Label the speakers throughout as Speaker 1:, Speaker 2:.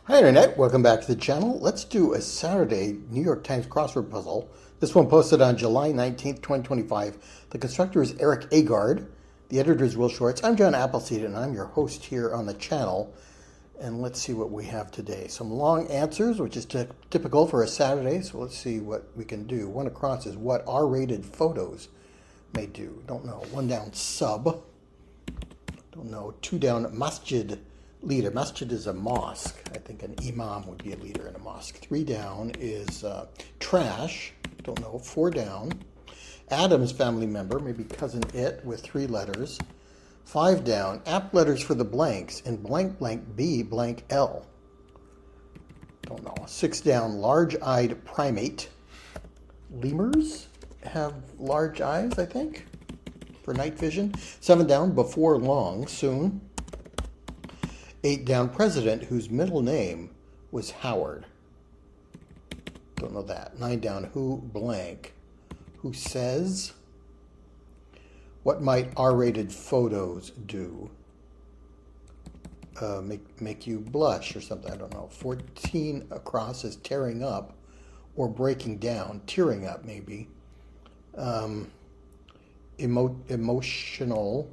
Speaker 1: Hi Internet, welcome back to the channel. Let's do a Saturday New York Times crossword puzzle. This one posted on July 19th, 2025. The constructor is Erik Agard. The editor is Will Shorts. I'm John Appleseed and I'm your host here on the channel. And let's see what we have today. Some long answers, which is typical for a Saturday. So let's see what we can do. One across is what R-rated photos may do. Don't know. One down, sub. Don't know. Two down, masjid. Leader. Masjid is a mosque. I think an imam would be a leader in a mosque. Three down is trash. Don't know. Four down. Adam's family member, maybe cousin it with three letters. Five down. App letters for the blanks in blank blank B blank L. Don't know. Six down. Large-eyed primate. Lemurs have large eyes, I think, for night vision. Seven down. Before long. Soon. 8 down, president whose middle name was Howard. Don't know that. 9 down, who blank. Who says? What might R-rated photos do? Make you blush or something. I don't know. 14 across is tearing up or breaking down. Tearing up, maybe. Emotional.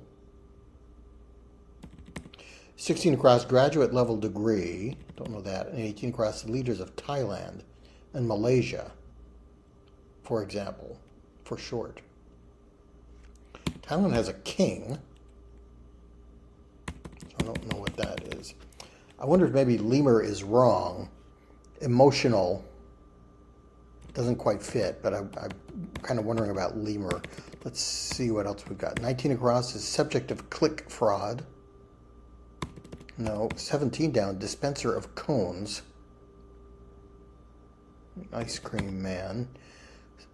Speaker 1: 16 across, graduate level degree. Don't know that. And 18 across, the leaders of Thailand and Malaysia, for example, for short. Thailand has a king. I don't know what that is. I wonder if maybe lemur is wrong. Emotional doesn't quite fit, but I'm kind of wondering about lemur. Let's see what else we've got. 19 across is subject of click fraud. No. 17 down, dispenser of cones. Ice cream man.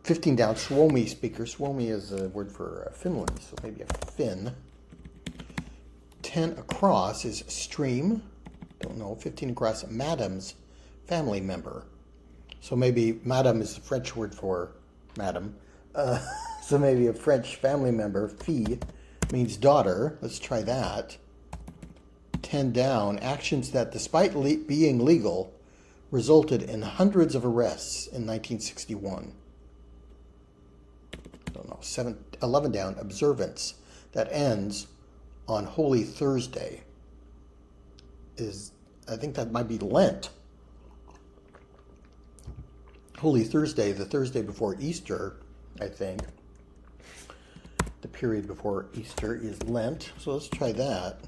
Speaker 1: 15 down, Suomi speaker. Suomi is a word for Finland, so maybe a Finn. 10 across is stream. Don't know. 15 across, madam's family member. So maybe madam is the French word for madam. So maybe a French family member. Fille means daughter. Let's try that. 10 down, actions that, despite being legal, resulted in hundreds of arrests in 1961. Don't know. 11 down, observance that ends on Holy Thursday. I think that might be Lent. Holy Thursday, the Thursday before Easter, I think. The period before Easter is Lent. So let's try that.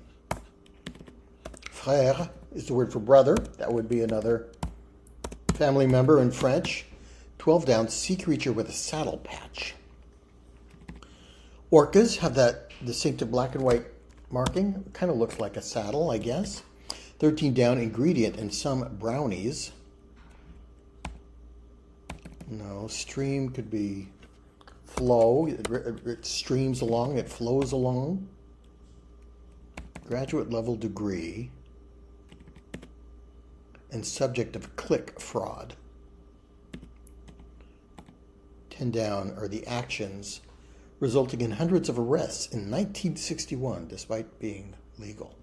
Speaker 1: Frère is the word for brother. That would be another family member in French. 12 down, sea creature with a saddle patch. Orcas have that distinctive black and white marking. Kind of looks like a saddle, I guess. 13 down, ingredient in some brownies. No, stream could be flow. It streams along, it flows along. Graduate level degree. And subject of click fraud. 10 down are the actions resulting in hundreds of arrests in 1961, despite being legal.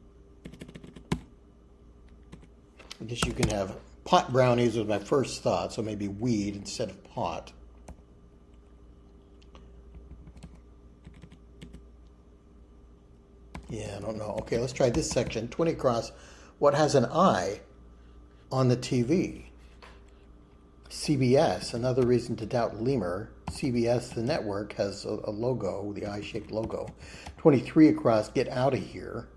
Speaker 1: I guess you can have pot brownies was my first thought, so maybe weed instead of pot. Yeah, I don't know. Okay, let's try this section. 20 across. What has an eye on the TV? CBS, another reason to doubt lemur. CBS, the network, has a logo, the eye-shaped logo. 23 across, get out of here.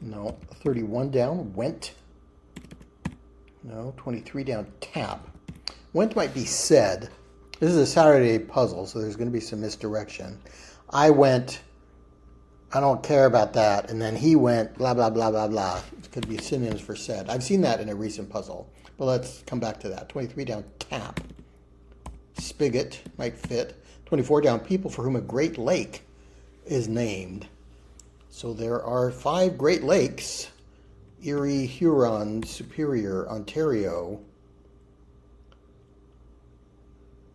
Speaker 1: No. 31 down, went. No. 23 down, tap. Went might be said. This is a Saturday puzzle, so there's going to be some misdirection. I went, I don't care about that, and then he went, blah, blah, blah, blah, blah. It could be synonyms for said. I've seen that in a recent puzzle, but let's come back to that. 23 down, tap. Spigot might fit. 24 down, people for whom a Great Lake is named. So there are 5 Great Lakes. Erie, Huron, Superior, Ontario.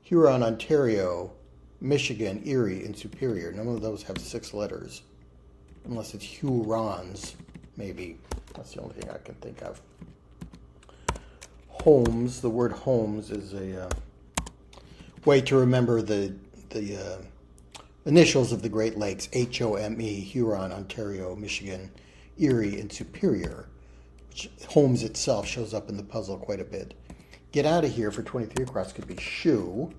Speaker 1: Huron, Ontario, Michigan, Erie, and Superior. None of those have 6 letters. Unless it's Hurons, maybe. That's the only thing I can think of. Holmes, the word Holmes is a way to remember the initials of the Great Lakes, H-O-M-E, Huron, Ontario, Michigan, Erie, and Superior. Holmes itself shows up in the puzzle quite a bit. Get out of here for 23 across could be shoe.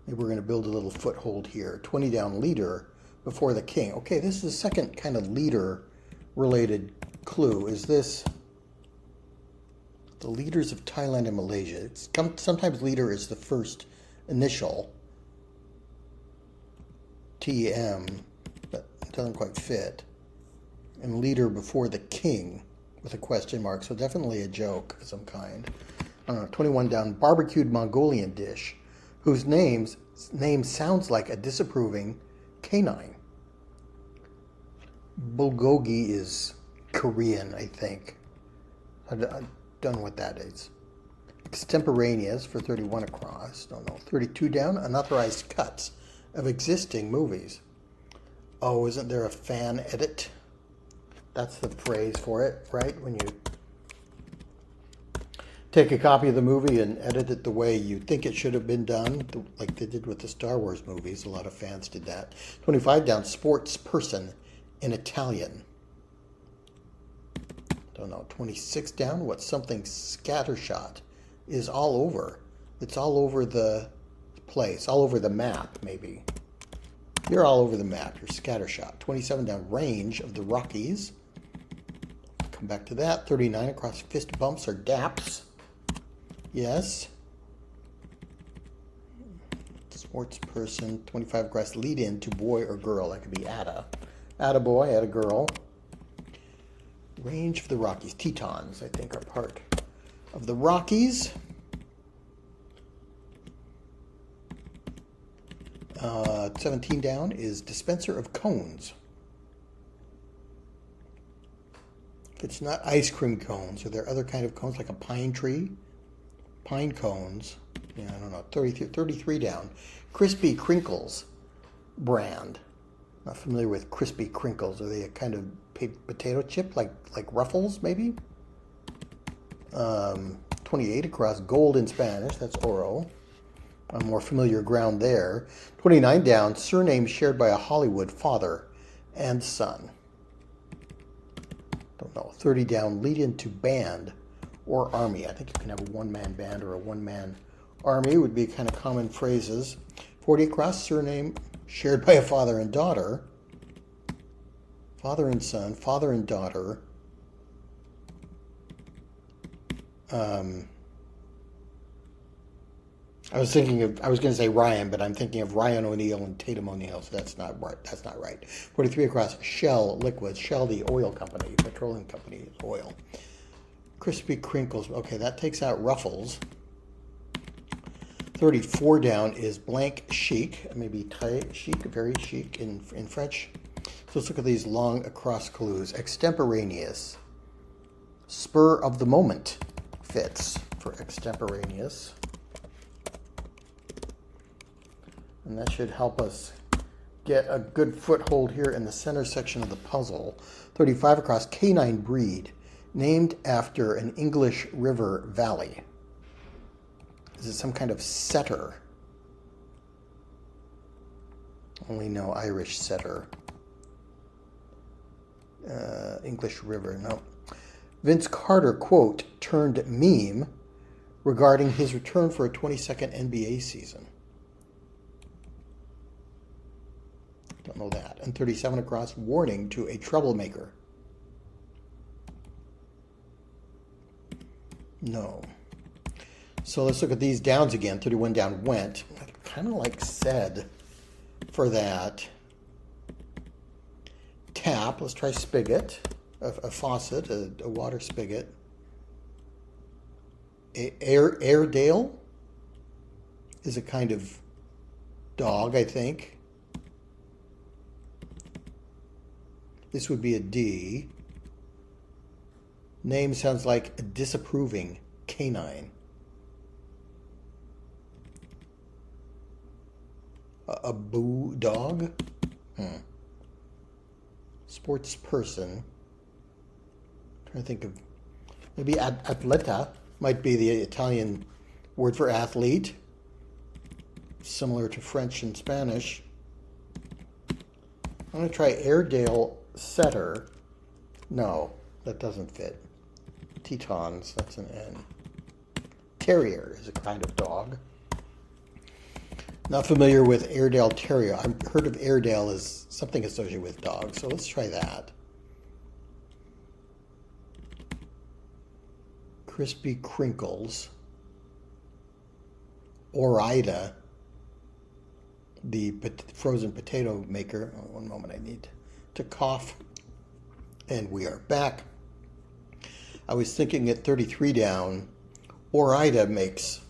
Speaker 1: Maybe we're going to build a little foothold here. 20 down, leader before the king. Okay, this is the second kind of leader-related clue. Is this the leaders of Thailand and Malaysia? Sometimes leader is the first initial, T-M, but it doesn't quite fit. And leader before the king with a question mark, so definitely a joke of some kind. I don't know, 21 down, barbecued Mongolian dish, whose name sounds like a disapproving canine. Bulgogi is Korean, I think. I don't know what that is. Extemporaneous for 31 across. Don't know. 32 down, unauthorized cuts of existing movies. Oh, isn't there a fan edit? That's the phrase for it, right? When you take a copy of the movie and edit it the way you think it should have been done, like they did with the Star Wars movies. A lot of fans did that. 25 down, sports person in Italian. Don't know. 26 down, what's something scattershot is all over. It's all over the place, all over the map, maybe. You're all over the map. You're scattershot. 27 down, range of the Rockies. Come back to that. 39 across, fist bumps or daps. Yes. Sports person. 25 across, lead in to boy or girl. That could be Ada. Ada boy, Ada girl. Range of the Rockies. Tetons, I think, are part of the Rockies. 17 down is dispenser of cones. If it's not ice cream cones, are there other kind of cones like a pine tree? Pine cones. Yeah, I don't know. 33 down. Crispy Crinkles brand. Not familiar with Crispy Crinkles. Are they a kind of potato chip like Ruffles, maybe? 28 across, gold in Spanish. That's oro. On more familiar ground there. 29 down, surname shared by a Hollywood father and son. Don't know. 30 down, lead into band or army. I think you can have a one-man band or a one-man army would be kind of common phrases. 40 across, surname shared by a father and daughter. Father and son, father and daughter. I was going to say Ryan, but I'm thinking of Ryan O'Neal and Tatum O'Neal, so that's not right. That's not right. 43 across, Shell Liquids. Shell, the oil company, petroleum company, oil. Crispy Crinkles. Okay, that takes out Ruffles. 34 down is blank chic, maybe très chic, very chic in French. So let's look at these long across clues. Extemporaneous. Spur of the moment fits for extemporaneous. And that should help us get a good foothold here in the center section of the puzzle. 35 across, canine breed, named after an English river valley. Is it some kind of setter? Only no Irish setter. English river, no. Vince Carter quote turned meme regarding his return for a 22nd NBA season. Don't know that. And 37 across, warning to a troublemaker. No. So let's look at these downs again. 31 down, went. I kind of like said for that. Tap, let's try spigot. A faucet, a water spigot. Airedale is a kind of dog, I think. This would be a D. Name sounds like a disapproving canine. A boo dog? Sports person. trying to think of, maybe atleta might be the Italian word for athlete, similar to French and Spanish. I'm going to try Airedale setter. No, that doesn't fit. Tetons, that's an N. Terrier is a kind of dog. Not familiar with Airedale Terrier. I've heard of Airedale as something associated with dogs, so let's try that. Crispy Crinkles. Orida, the frozen potato maker. Oh, one moment, I need to cough. And we are back. I was thinking at 33 down, Orida makes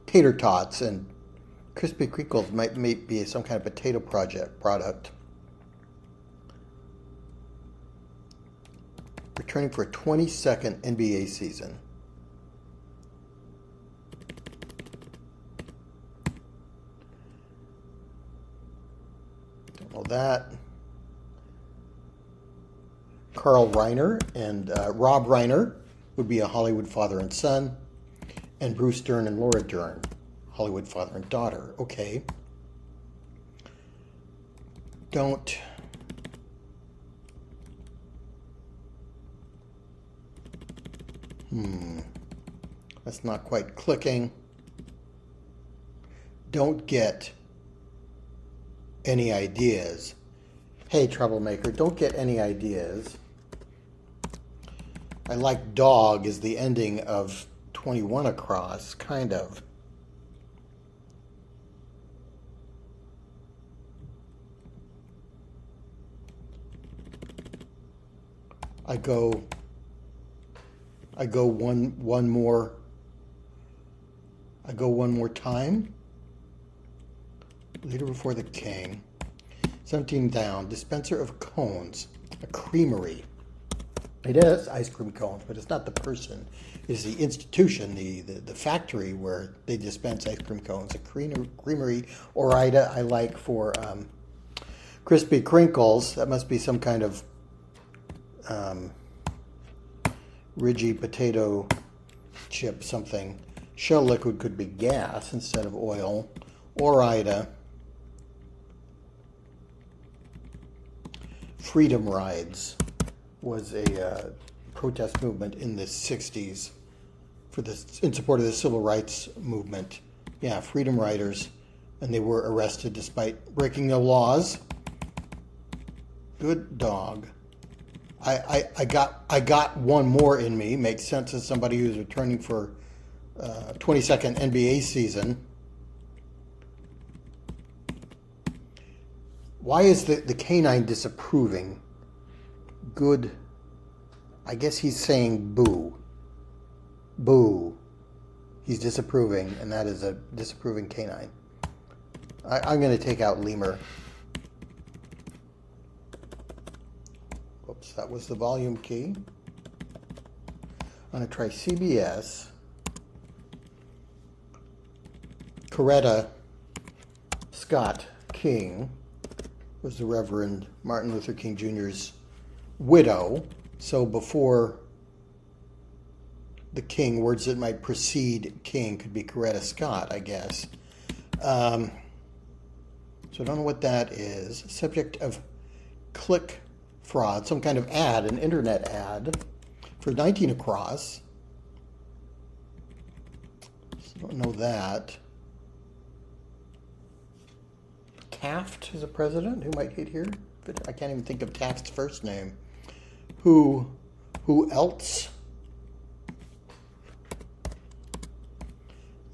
Speaker 1: tater tots, and Crispy Crinkles might be some kind of potato product. Returning for a 22nd NBA season. Don't know that. Carl Reiner and Rob Reiner would be a Hollywood father and son, and Bruce Dern and Laura Dern, Hollywood father and daughter. Okay. Don't. That's not quite clicking. Don't get any ideas. Hey, troublemaker, don't get any ideas. I like dog is the ending of 21 across, kind of. I go one more. I go one more time. Leader before the king. 17 down. Dispenser of cones. A creamery. It is ice cream cones, but it's not the person. It's the institution, the factory where they dispense ice cream cones. A creamery. Orida I like for Crispy Crinkles. That must be some kind of ridgy potato chip something. Shell liquid could be gas instead of oil. Orida. Freedom Rides was a protest movement in the 60s in support of the civil rights movement. Yeah, Freedom Riders, and they were arrested despite breaking the laws. Good dog. I got one more in me. Makes sense as somebody who's returning for 22nd NBA season. Why is the canine disapproving? Good. I guess he's saying boo. Boo. He's disapproving, and that is a disapproving canine. I'm going to take out lemur. Oops, that was the volume key. I'm going to try CBS. Coretta Scott King was the Reverend Martin Luther King Jr.'s widow. So before the King, words that might precede King could be Coretta Scott, I guess. So I don't know what that is. Subject of click fraud, some kind of ad, an internet ad for 19 across. So I don't know that. Taft is a president. Who might hit here? I can't even think of Taft's first name. Who else?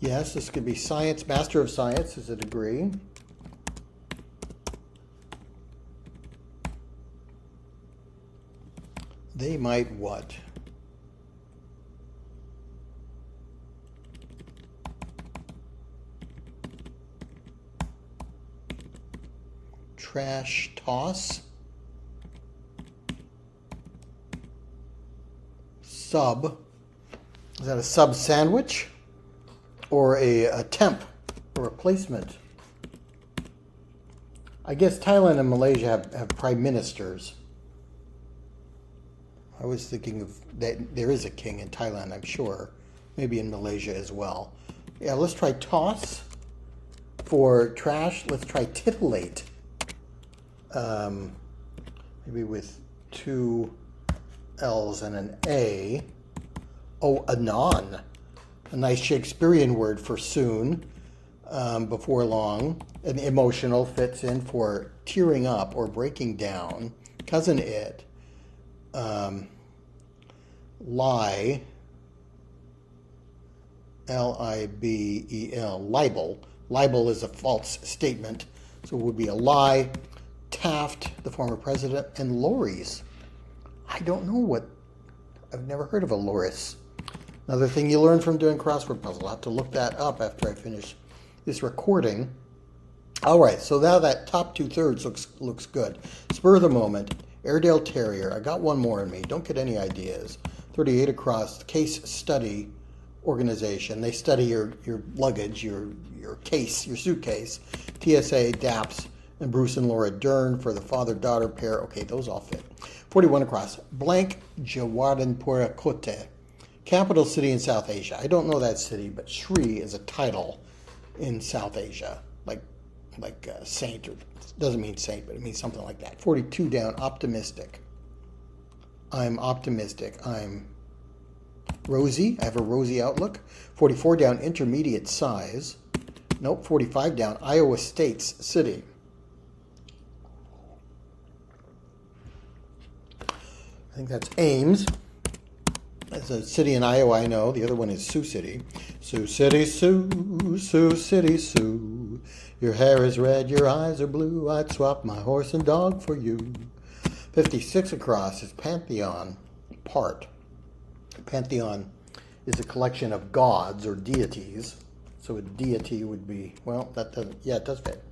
Speaker 1: Yes, this could be science. Master of Science is a degree. They might what? Trash toss. Sub. Is that a sub sandwich? Or a temp? Or replacement? I guess Thailand and Malaysia have prime ministers. I was thinking of that there is a king in Thailand, I'm sure. Maybe in Malaysia as well. Yeah, let's try toss. For trash, let's try titillate. Maybe with 2 L's and an A. Oh, anon. A nice Shakespearean word for soon, before long. An emotional fits in for tearing up or breaking down. Cousin it. Lie. L-I-B-E-L. Libel. Libel is a false statement, so it would be a lie. Taft, the former president, and lorries. I don't know what. I've never heard of a loris. Another thing you learn from doing crossword puzzle. I'll have to look that up after I finish this recording. All right, so now that top 2/3 looks good. Spur of the moment, Airedale Terrier. I got one more in me. Don't get any ideas. 38 across, case study organization. They study your luggage, your case, your suitcase. TSA, DAPS, and Bruce and Laura Dern for the father-daughter pair. Okay, those all fit. 41 across, blank Jawaharlal Kote. Capital city in South Asia. I don't know that city, but Shri is a title in South Asia, like saint, or doesn't mean saint, but it means something like that. 42 down, optimistic. I'm optimistic. I'm rosy. I have a rosy outlook. 44 down, intermediate size. Nope. 45 down, Iowa State's city. I think that's Ames. That's a city in Iowa I know. The other one is Sioux City. Sioux City, Sioux, Sioux City, Sioux. Your hair is red, your eyes are blue. I'd swap my horse and dog for you. 56 across is Pantheon part. Pantheon is a collection of gods or deities. So a deity would be, well, that doesn't, yeah, it does fit.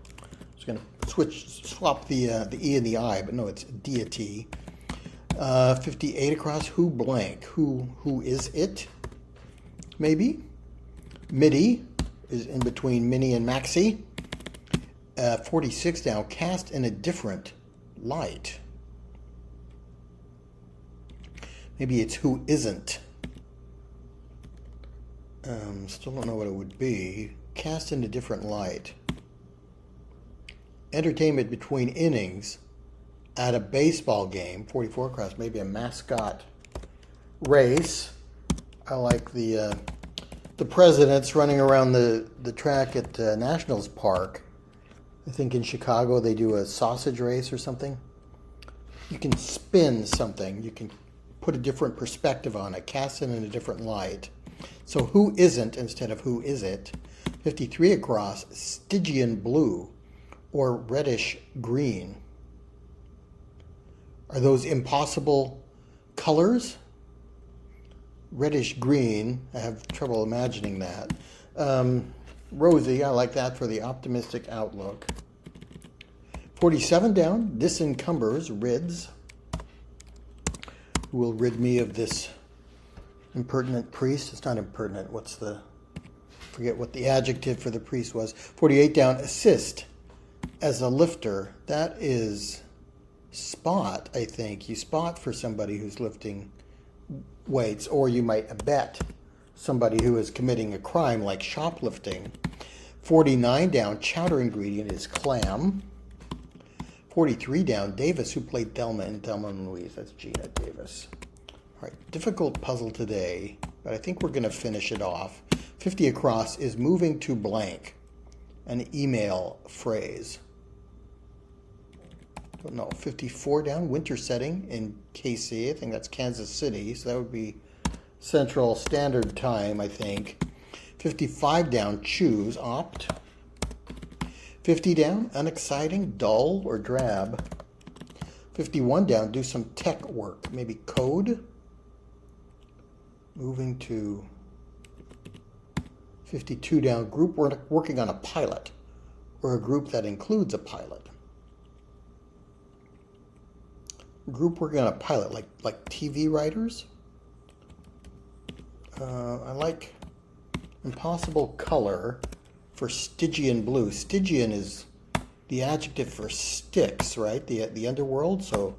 Speaker 1: Just going to swap the E and the I, but no, it's deity. 58 across, who blank? Who is it? Maybe. MIDI is in between Mini and Maxi. 46 down, cast in a different light. Maybe it's who isn't. Still don't know what it would be. Cast in a different light. Entertainment between innings at a baseball game. 44 across, maybe a mascot race. I like the presidents running around the track at Nationals Park. I think in Chicago they do a sausage race or something. You can spin something. You can put a different perspective on it, cast it in a different light. So who isn't instead of who is it? 53 across, Stygian blue or reddish green. Are those impossible colors? Reddish green, I have trouble imagining that. Rosy, I like that for the optimistic outlook. 47 down, disencumbers, rids. Who will rid me of this impertinent priest? It's not impertinent. Forget what the adjective for the priest was. 48 down, assist as a lifter. That is spot, I think. You spot for somebody who's lifting weights, or you might abet somebody who is committing a crime like shoplifting. 49 down, chowder ingredient is clam. 43 down, Davis, who played Thelma in Thelma and Louise. That's Gina Davis. All right, difficult puzzle today, but I think we're going to finish it off. 50 across is moving to blank, an email phrase. Don't know. 54 down, winter setting in KC. I think that's Kansas City, so that would be Central Standard Time, I think. 55 down, choose, opt. 50 down, unexciting, dull, or drab. 51 down, do some tech work, maybe code. Moving to 52 down, group working on a pilot, or a group that includes a pilot. Group working on a pilot, like TV writers. I like impossible color for Stygian blue. Stygian is the adjective for Styx, right? The underworld. So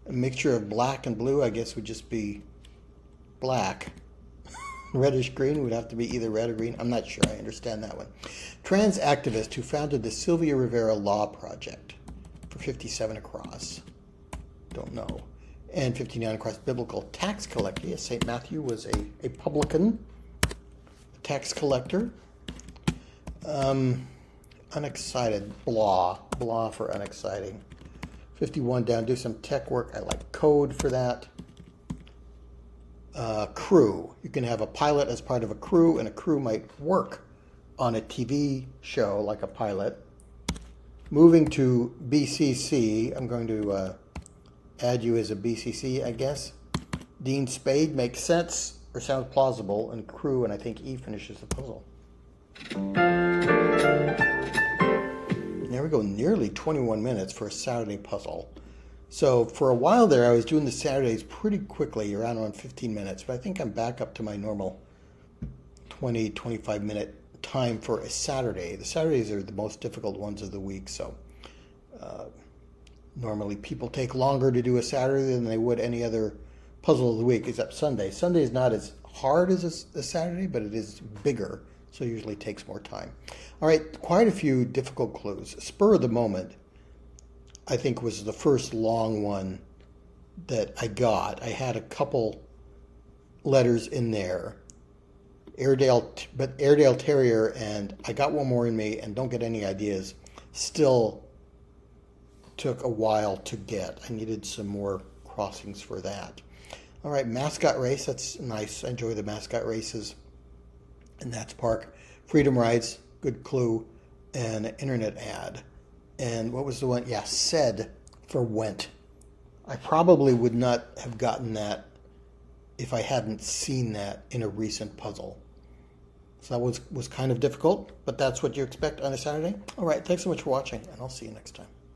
Speaker 1: A mixture of black and blue, I guess, would just be black. Reddish green would have to be either red or green. I'm not sure I understand that one. Trans activist who founded the Sylvia Rivera Law Project for 57 across. Don't know. And 59 across, biblical tax collector. Yes, St. Matthew was a publican, a tax collector. Unexcited, blah for unexciting. 51 down, do some tech work. I like code for that. Crew. You can have a pilot as part of a crew, and a crew might work on a TV show like a pilot. Moving to BCC, I'm going to add you as a BCC, I guess. Dean Spade makes sense or sounds plausible, and crew, and I think E finishes the puzzle. There we go, nearly 21 minutes for a Saturday puzzle. So for a while there, I was doing the Saturdays pretty quickly, around 15 minutes, but I think I'm back up to my normal 20, 25 minute time for a Saturday. The Saturdays are the most difficult ones of the week, so normally people take longer to do a Saturday than they would any other puzzle of the week, except Sunday. Sunday is not as hard as a Saturday, but it is bigger, so it usually takes more time. All right, quite a few difficult clues. Spur of the moment, I think, was the first long one that I got. I had a couple letters in there. Airedale Terrier, and I got one more in me, and Don't Get Any Ideas still took a while to get. I needed some more crossings for that. All right, mascot race, that's nice. I enjoy the mascot races in Nats Park. Freedom Rides, good clue, and an internet ad. And what was the one? Yeah, said for went. I probably would not have gotten that if I hadn't seen that in a recent puzzle. So that was kind of difficult, but that's what you expect on a Saturday. All right, thanks so much for watching, and I'll see you next time.